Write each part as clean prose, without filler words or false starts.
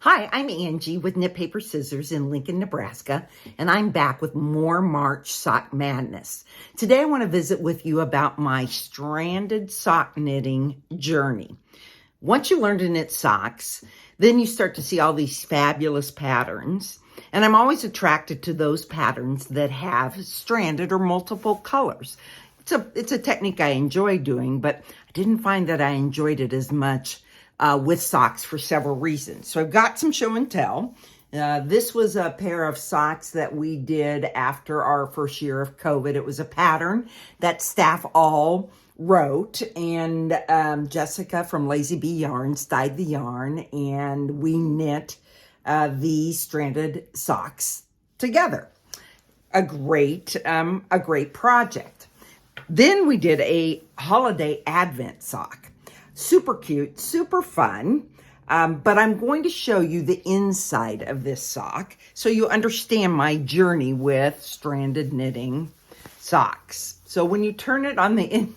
Hi, I'm Angie with Knit-Paper-Scissors in Lincoln, Nebraska, and I'm back with more March sock madness. Today I want to visit with you about my stranded sock knitting journey. Once you learn to knit socks, then you start to see all these fabulous patterns, and I'm always attracted to those patterns that have stranded or multiple colors. It's a technique I enjoy doing, but I didn't find that I enjoyed it as much with socks for several reasons. So I've got some show and tell. This was a pair of socks that we did after our first year of COVID. It was a pattern that staff all wrote, and Jessica from Lazy Bee Yarns dyed the yarn, and we knit these stranded socks together. A great project. Then we did a holiday advent sock. Super cute, super fun, but I'm going to show you the inside of this sock so you understand my journey with stranded knitting socks. So when you turn it on the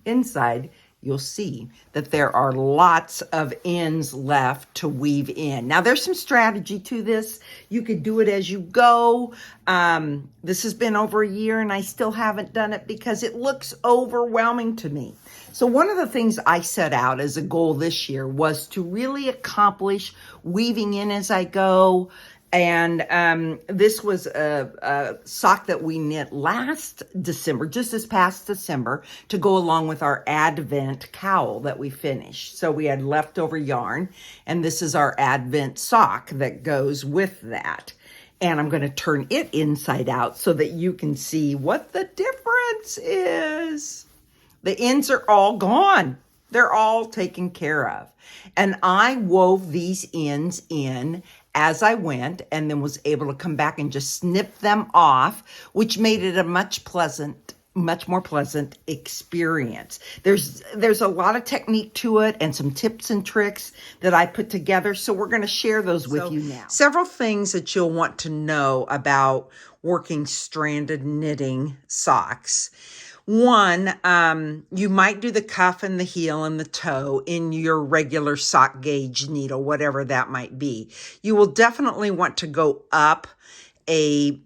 inside, you'll see that there are lots of ends left to weave in. Now, there's some strategy to this. You could do it as you go. This has been over a year and I still haven't done it because it looks overwhelming to me. So one of the things I set out as a goal this year was to really accomplish weaving in as I go. And this was a sock that we knit last December, just this past December, to go along with our Advent cowl that we finished. So we had leftover yarn, and this is our Advent sock that goes with that. And I'm going to turn it inside out so that you can see what the difference is. The ends are all gone. They're all taken care of. And I wove these ends in as I went and then was able to come back and just snip them off, which made it a much more pleasant experience. There's a lot of technique to it and some tips and tricks that I put together. So we're going to share those with you now. Several things that you'll want to know about working stranded knitting socks. One, you might do the cuff and the heel and the toe in your regular sock gauge needle, whatever that might be. You will definitely want to go up a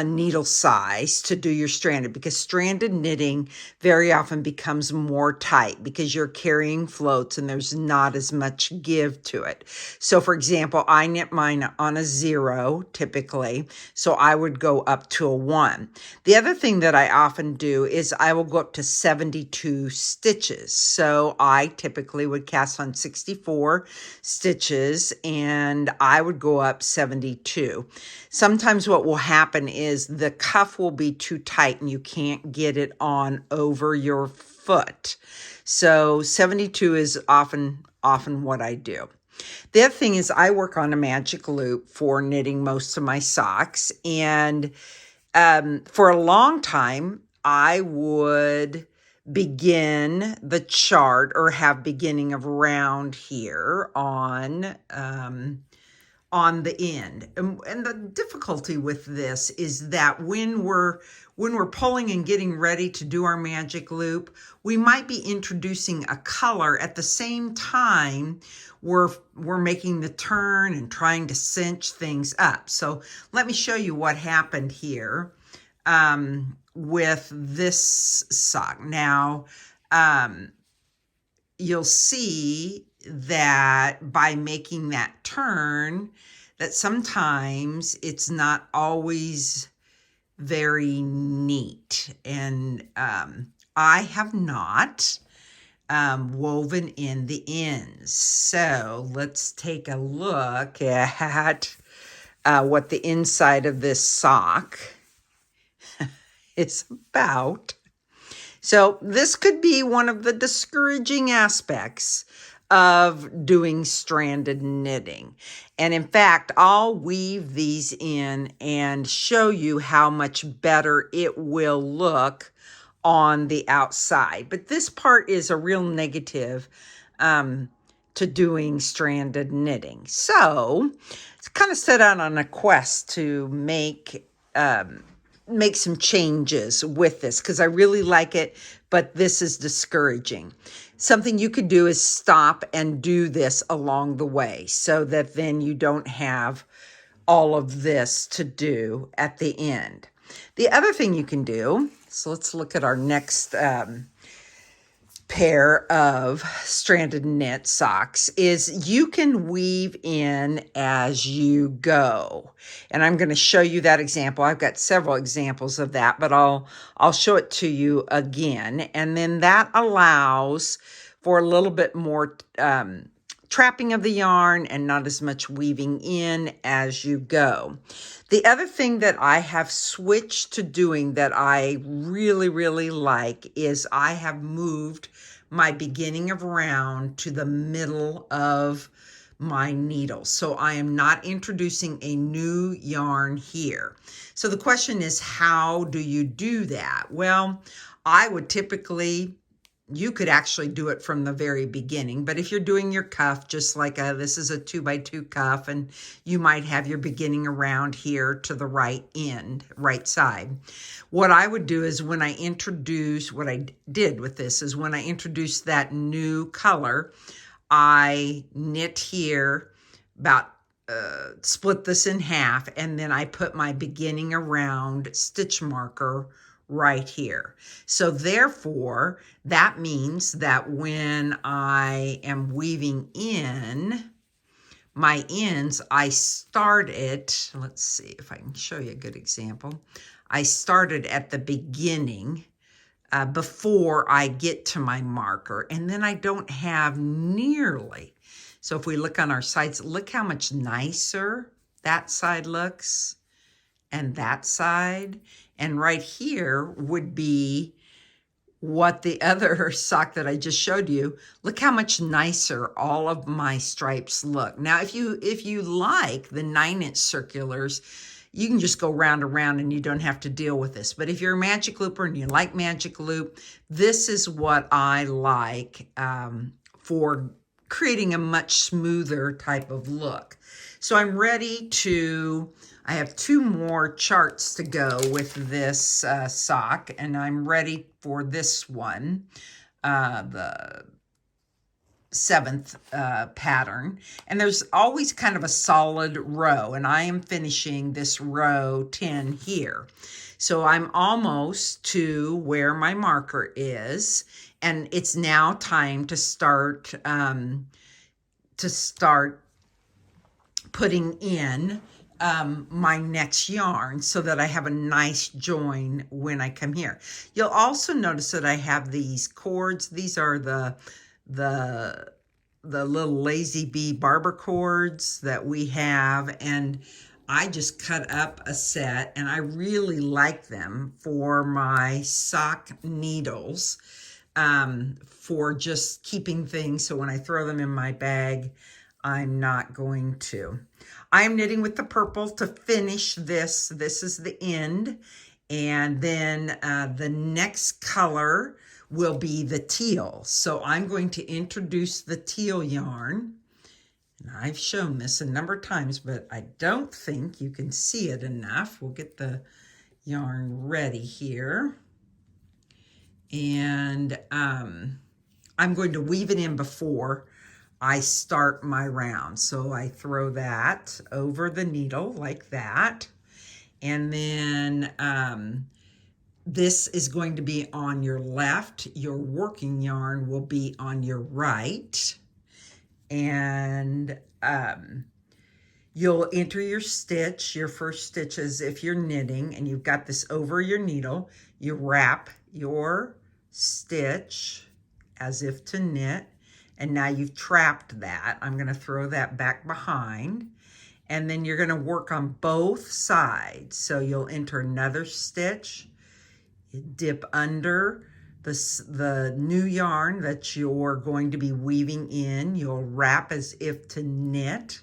needle size to do your stranded, because stranded knitting very often becomes more tight because you're carrying floats and there's not as much give to it. So for example, I knit mine on a 0 typically, so I would go up to a 1. The other thing that I often do is I will go up to 72 stitches. So I typically would cast on 64 stitches and I would go up 72. Sometimes what will happen is the cuff will be too tight and you can't get it on over your foot. So 72 is often what I do. The other thing is I work on a magic loop for knitting most of my socks. And for a long time, I would begin the chart or have beginning of round here on the end. And the difficulty with this is that when we're pulling and getting ready to do our magic loop, we might be introducing a color at the same time we're making the turn and trying to cinch things up. So let me show you what happened here with this sock. Now, you'll see that by making that turn, that sometimes it's not always very neat. And I have not woven in the ends. So let's take a look at what the inside of this sock is about. So this could be one of the discouraging aspects of doing stranded knitting. And in fact, I'll weave these in and show you how much better it will look on the outside. But this part is a real negative to doing stranded knitting. So it's kind of set out on a quest to make some changes with this because I really like it, but this is discouraging. Something you could do is stop and do this along the way so that then you don't have all of this to do at the end. The other thing you can do, so let's look at our next pair of stranded knit socks, is you can weave in as you go. And I'm going to show you that example. I've got several examples of that, but I'll show it to you again. And then that allows for a little bit more trapping of the yarn and not as much weaving in as you go. The other thing that I have switched to doing that I really, really like is I have moved my beginning of round to the middle of my needle. So I am not introducing a new yarn here. So the question is, how do you do that? Well, I would typically, you could actually do it from the very beginning, but if you're doing your cuff, just like this is a 2x2 cuff, and you might have your beginning around here to the right end, right side. What I would do is when I introduce, what I did with this is when I introduced that new color, I knit here about split this in half, and then I put my beginning around stitch marker right here. So therefore, that means that when I am weaving in my ends, I start it, let's see if I can show you a good example. I started at the beginning before I get to my marker, and then I don't have nearly. So if we look on our sides, look how much nicer that side looks and that side. And right here would be what the other sock that I just showed you. Look how much nicer all of my stripes look. Now, if you like the 9-inch circulars, you can just go round and round and you don't have to deal with this. But if you're a magic looper and you like magic loop, this is what I like for creating a much smoother type of look. So I'm ready to, I have 2 more charts to go with this sock, and I'm ready for this one, the 7th pattern. And there's always kind of a solid row, and I am finishing this row 10 here. So I'm almost to where my marker is, and it's now time to start putting in my next yarn so that I have a nice join when I come here. You'll also notice that I have these cords. These are the little Lazy Bee barber cords that we have, and I just cut up a set, and I really like them for my sock needles, for just keeping things so when I throw them in my bag, I'm not going to. I am knitting with the purple to finish this. This is the end. And then the next color will be the teal. So I'm going to introduce the teal yarn. And I've shown this a number of times, but I don't think you can see it enough. We'll get the yarn ready here. And I'm going to weave it in before I start my round. So I throw that over the needle like that. And then this is going to be on your left. Your working yarn will be on your right. And you'll enter your stitch. Your first stitch is if you're knitting and you've got this over your needle, you wrap your stitch as if to knit. And now you've trapped that. I'm going to throw that back behind. And then you're going to work on both sides. So you'll enter another stitch, you dip under the new yarn that you're going to be weaving in. You'll wrap as if to knit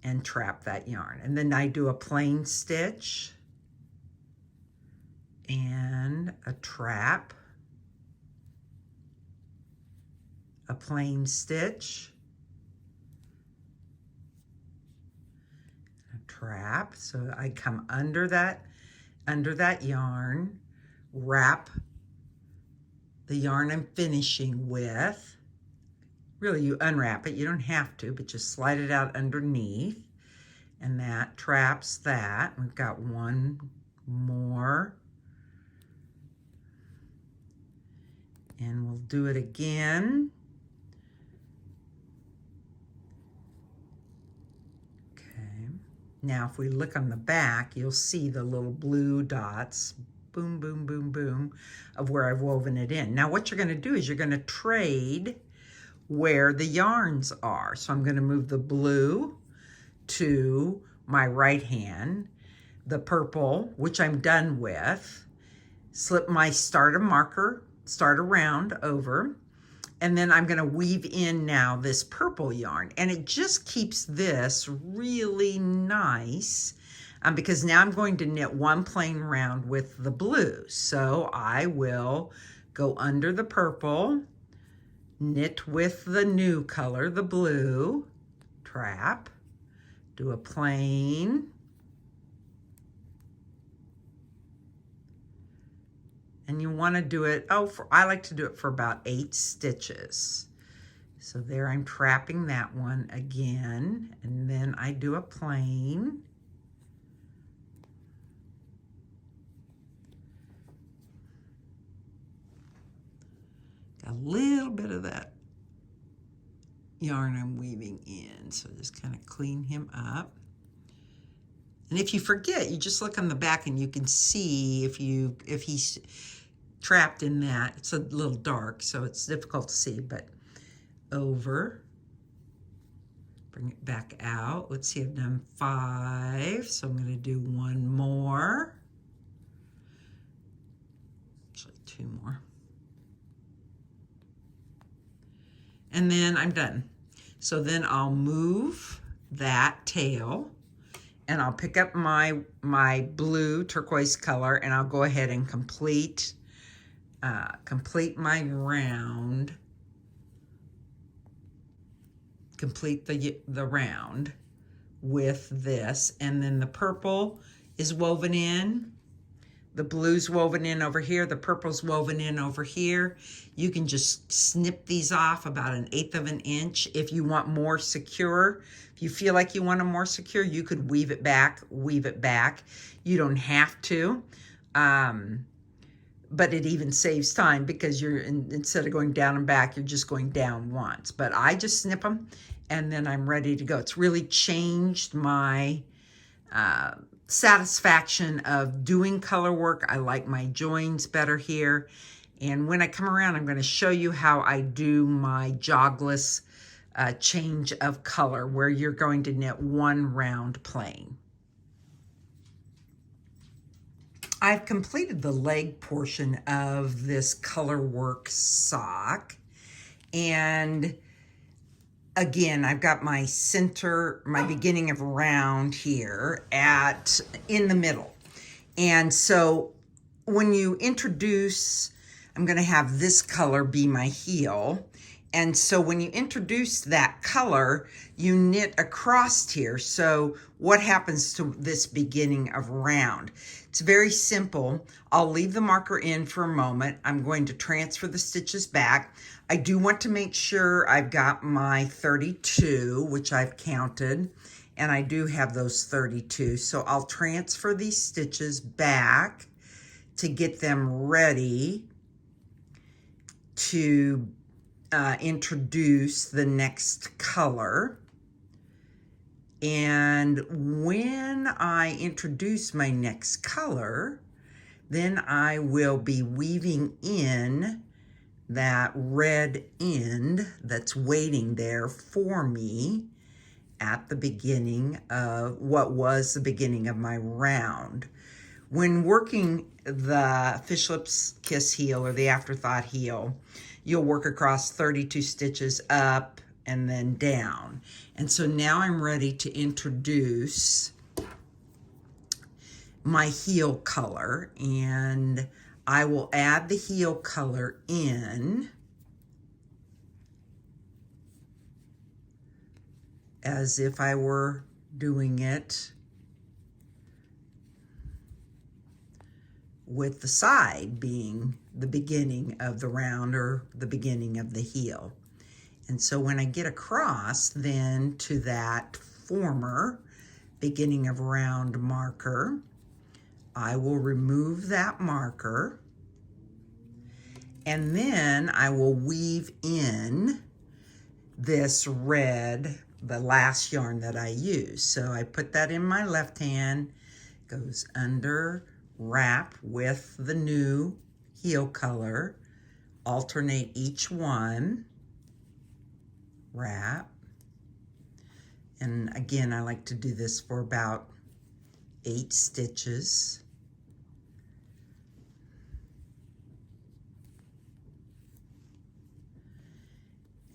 and trap that yarn. And then I do a plain stitch and a trap, a plain stitch, a trap. So I come under that yarn, wrap the yarn I'm finishing with. Really, you unwrap it. You don't have to, but just slide it out underneath. And that traps that. We've got one more. And we'll do it again. Okay. Now, if we look on the back, you'll see the little blue dots, boom, boom, boom, boom, of where I've woven it in. Now, what you're going to do is you're going to trade where the yarns are. So I'm going to move the blue to my right hand, the purple, which I'm done with, slip my start around over, and then I'm going to weave in now this purple yarn, and it just keeps this really nice because now I'm going to knit one plain round with the blue. So I will go under the purple, knit with the new color, the blue, trap, do a plain, and you want to do it, I like to do it for about 8 stitches. So there I'm trapping that one again, and then I do a plain. Got a little bit of that yarn I'm weaving in, so just kind of clean him up. And if you forget, you just look on the back and you can see if he's trapped in that. It's a little dark, so it's difficult to see, but over, bring it back out. Let's see, I've done 5, so I'm going to do one more. Actually, 2 more. And then I'm done. So then I'll move that tail, and I'll pick up my blue turquoise color, and I'll go ahead and complete my round. Complete the round with this, and then the purple is woven in, the blue's woven in over here, the purple's woven in over here. You can just snip these off about 1/8 of an inch if you want more secure. If you feel like you want them more secure, you could weave it back. You don't have to. But it even saves time because instead of going down and back, you're just going down once. But I just snip them, and then I'm ready to go. It's really changed my satisfaction of doing color work. I like my joins better here. And when I come around, I'm going to show you how I do my jogless change of color, where you're going to knit one round plain. I've completed the leg portion of this color work sock, and again, I've got my center, my beginning of round here in the middle. And so when you introduce, I'm going to have this color be my heel. And so when you introduce that color, you knit across here. So what happens to this beginning of round? It's very simple. I'll leave the marker in for a moment. I'm going to transfer the stitches back. I do want to make sure I've got my 32, which I've counted, and I do have those 32. So I'll transfer these stitches back to get them ready to introduce the next color. And when I introduce my next color, then I will be weaving in that red end that's waiting there for me at the beginning of what was the beginning of my round. When working the fish lips kiss heel or the afterthought heel, you'll work across 32 stitches up and then down. And so now I'm ready to introduce my heel color, and I will add the heel color in as if I were doing it with the side being the beginning of the round or the beginning of the heel. And so when I get across then to that former beginning of round marker, I will remove that marker, and then I will weave in this red, the last yarn that I use. So I put that in my left hand, goes under, wrap with the new heel color, alternate each one, wrap. And again, I like to do this for about 8 stitches.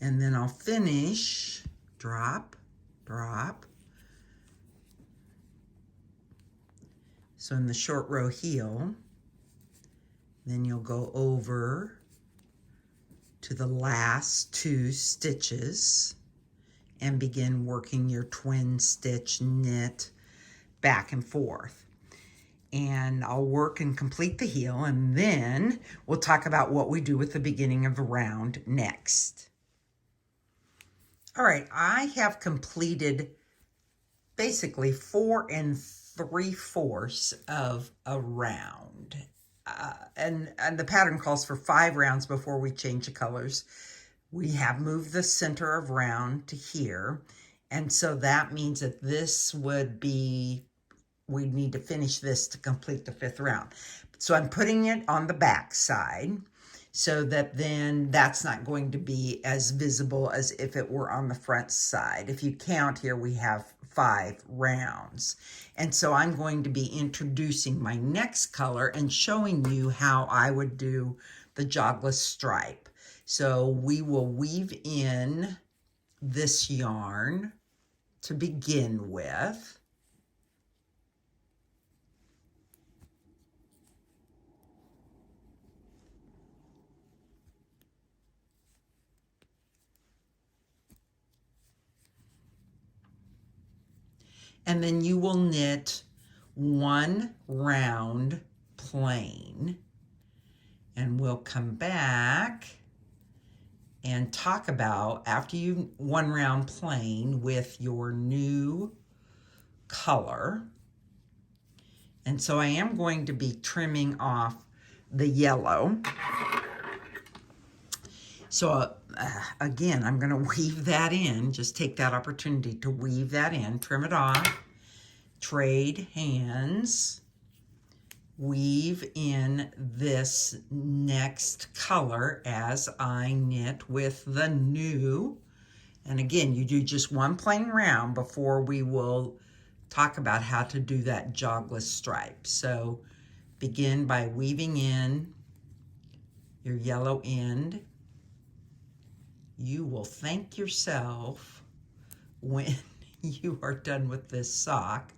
And then I'll finish, drop, drop. So in the short row heel, then you'll go over to the last 2 stitches and begin working your twin stitch knit back and forth. And I'll work and complete the heel, and then we'll talk about what we do with the beginning of the round next. All right, I have completed basically 4 3/4 of a round. And the pattern calls for 5 rounds before we change the colors. We have moved the center of round to here. And so that means that this would be, we need to finish this to complete the 5th round. So I'm putting it on the back side so that then that's not going to be as visible as if it were on the front side. If you count here, we have 5 rounds. And so I'm going to be introducing my next color and showing you how I would do the jogless stripe. So we will weave in this yarn to begin with. And then you will knit 1 round plain. And we'll come back and talk about, after you 1 round plain with your new color. And so I am going to be trimming off the yellow. So again, I'm going to weave that in. Just take that opportunity to weave that in, trim it off, trade hands, weave in this next color as I knit with the new. And again, you do just 1 plain round before we will talk about how to do that jogless stripe. So begin by weaving in your yellow end. You will thank yourself when you are done with this sock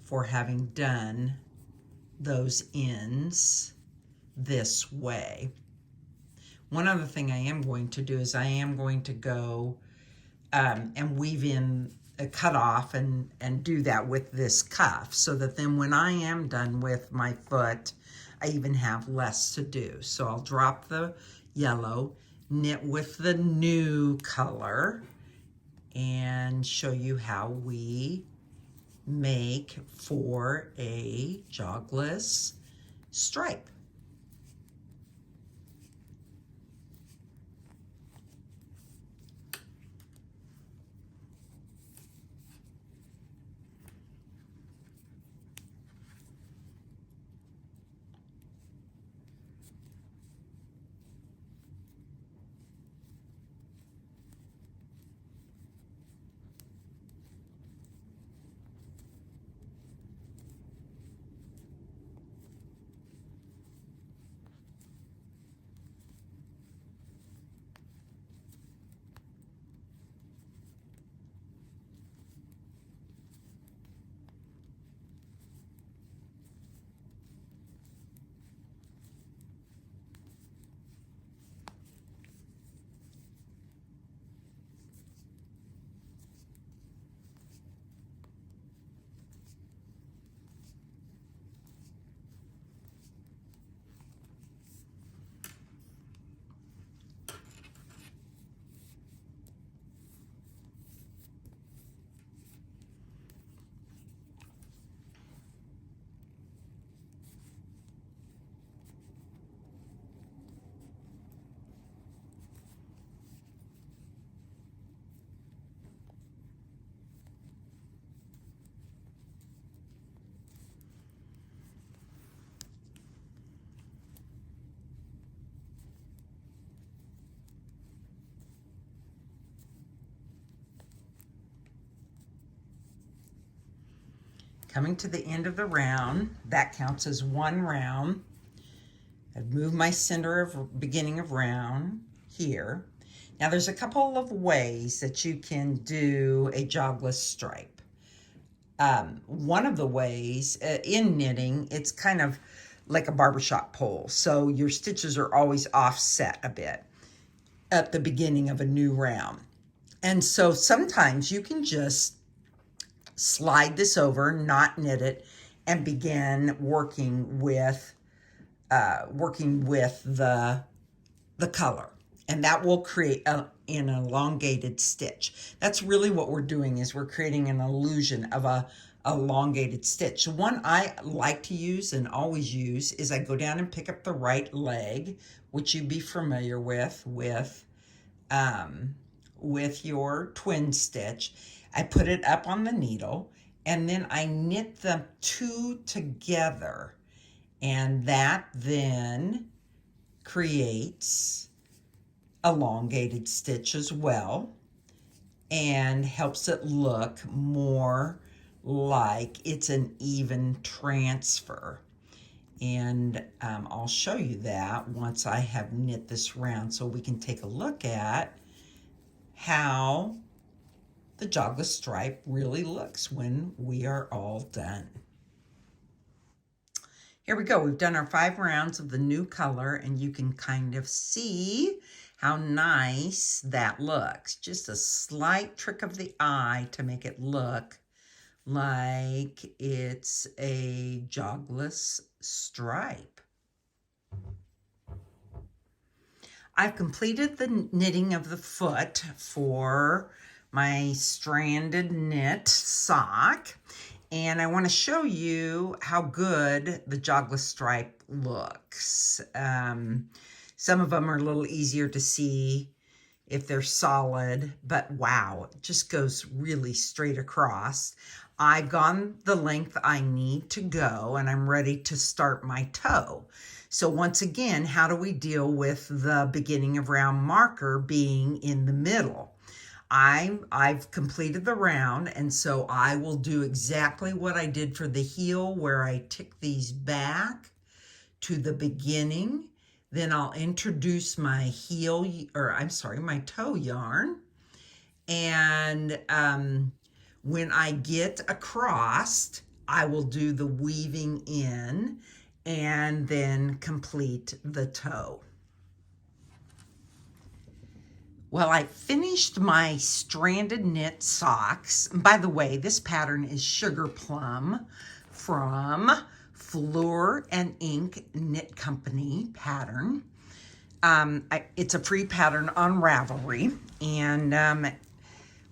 for having done those ends this way. One other thing I am going to do is I am going to go and weave in a cut off and do that with this cuff, so that then when I am done with my foot, I even have less to do. So I'll drop the yellow, knit with the new color, and show you how we make for a jogless stripe. coming to the end of the round. That counts as one round. I've moved my center of beginning of round here. Now there's a couple of ways that you can do a jogless stripe. One of the ways in knitting, it's kind of like a barbershop pole. So your stitches are always offset a bit at the beginning of a new round. And so sometimes you can just slide this over, not knit it, and begin working with the color. And that will create an elongated stitch. That's really what we're doing, is we're creating an illusion of a elongated stitch. One I like to use and always use is I go down and pick up the right leg, which you'd be familiar with your twin stitch. I put it up on the needle, and then I knit the two together, and that then creates elongated stitch as well, and helps it look more like it's an even transfer. And I'll show you that once I have knit this round, so we can take a look at how the jogless stripe really looks when we are all done. Here we go. We've done our 5 rounds of the new color, and you can kind of see how nice that looks. Just a slight trick of the eye to make it look like it's a jogless stripe. I've completed the knitting of the foot for my stranded knit sock, and I want to show you how good the jogless stripe looks. Some of them are a little easier to see if they're solid, but wow, it just goes really straight across. I've gone the length I need to go, and I'm ready to start my toe. So once again, how do we deal with the beginning of round marker being in the middle? I've completed the round, and so I will do exactly what I did for the heel, where I tick these back to the beginning. Then I'll introduce my my toe yarn. And when I get across, I will do the weaving in and then complete the toe. Well, I finished my stranded knit socks. By the way, this pattern is Sugar Plum from Fleur and Ink Knit Company pattern. It's a free pattern on Ravelry, and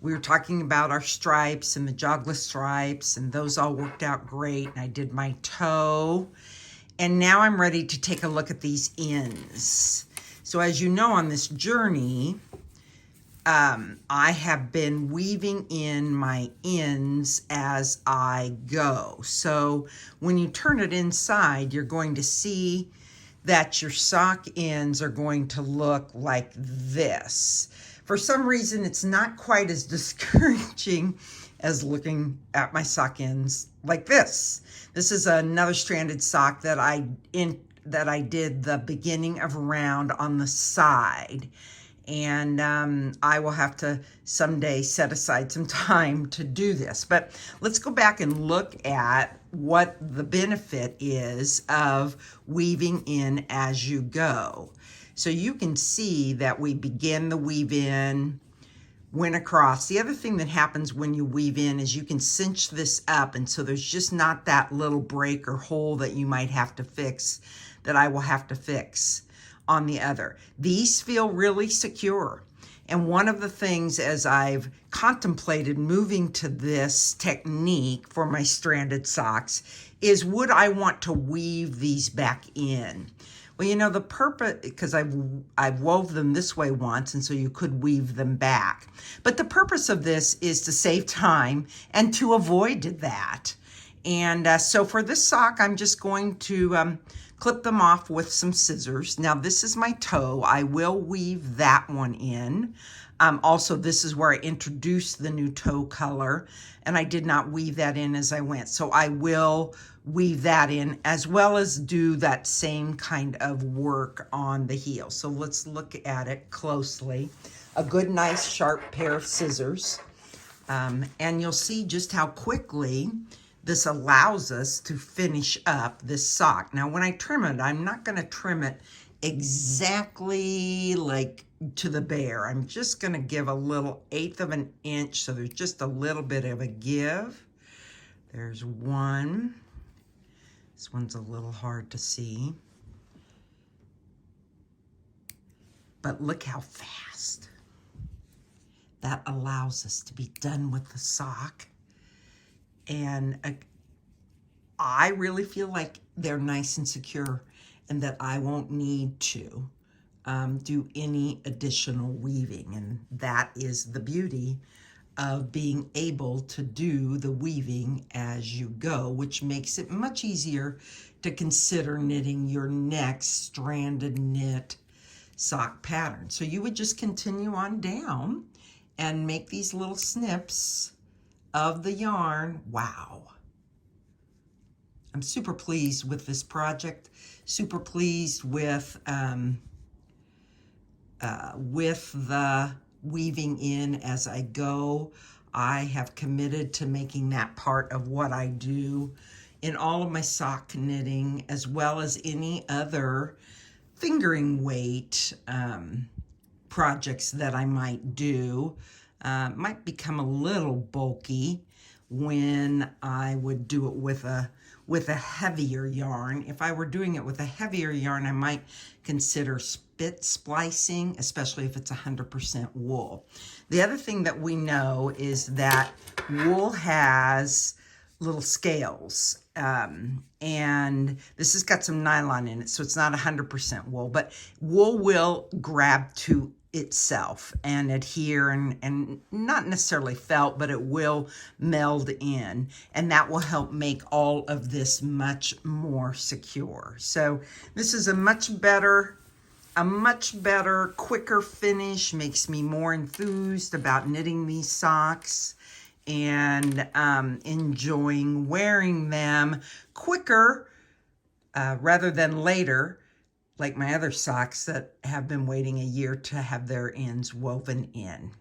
we were talking about our stripes and the jogless stripes, and those all worked out great. And I did my toe, and now I'm ready to take a look at these ends. So as you know, on this journey, I have been weaving in my ends as I go. So when you turn it inside, you're going to see that your sock ends are going to look like this. For some reason, it's not quite as discouraging as looking at my sock ends like this. This is another stranded sock that I did the beginning of a round on the side. And I will have to someday set aside some time to do this. But let's go back and look at what the benefit is of weaving in as you go. So you can see that we begin the weave in, went across. The other thing that happens when you weave in is you can cinch this up, and so there's just not that little break or hole that you might have to fix, that I will have to fix on the other. These feel really secure. And one of the things, as I've contemplated moving to this technique for my stranded socks, is would I want to weave these back in? Well, you know, the purpose, because I've wove them this way once, and so you could weave them back. But the purpose of this is to save time and to avoid that. And so for this sock, I'm just going to clip them off with some scissors. Now this is my toe. I will weave that one in. Also, this is where I introduced the new toe color, and I did not weave that in as I went. So I will weave that in, as well as do that same kind of work on the heel. So let's look at it closely. A good, nice, sharp pair of scissors. And you'll see just how quickly this allows us to finish up this sock. Now, when I trim it, I'm not going to trim it exactly like to the bare. I'm just going to give a little 1/8 of an inch, so there's just a little bit of a give. There's one. This one's a little hard to see. But look how fast that allows us to be done with the sock. And I really feel like they're nice and secure, and that I won't need to do any additional weaving. And that is the beauty of being able to do the weaving as you go, which makes it much easier to consider knitting your next stranded knit sock pattern. So you would just continue on down and make these little snips of the yarn. Wow. I'm super pleased with this project, super pleased with the weaving in as I go. I have committed to making that part of what I do in all of my sock knitting, as well as any other fingering weight projects that I might do. Might become a little bulky when I would do it with a heavier yarn. If I were doing it with a heavier yarn, I might consider spit splicing, especially if it's 100% wool. The other thing that we know is that wool has little scales, and this has got some nylon in it, so it's not 100% wool, but wool will grab to itself and adhere, and not necessarily felt, but it will meld in, and that will help make all of this much more secure. So this is a much better, quicker finish, makes me more enthused about knitting these socks and enjoying wearing them quicker rather than later, like my other socks that have been waiting a year to have their ends woven in.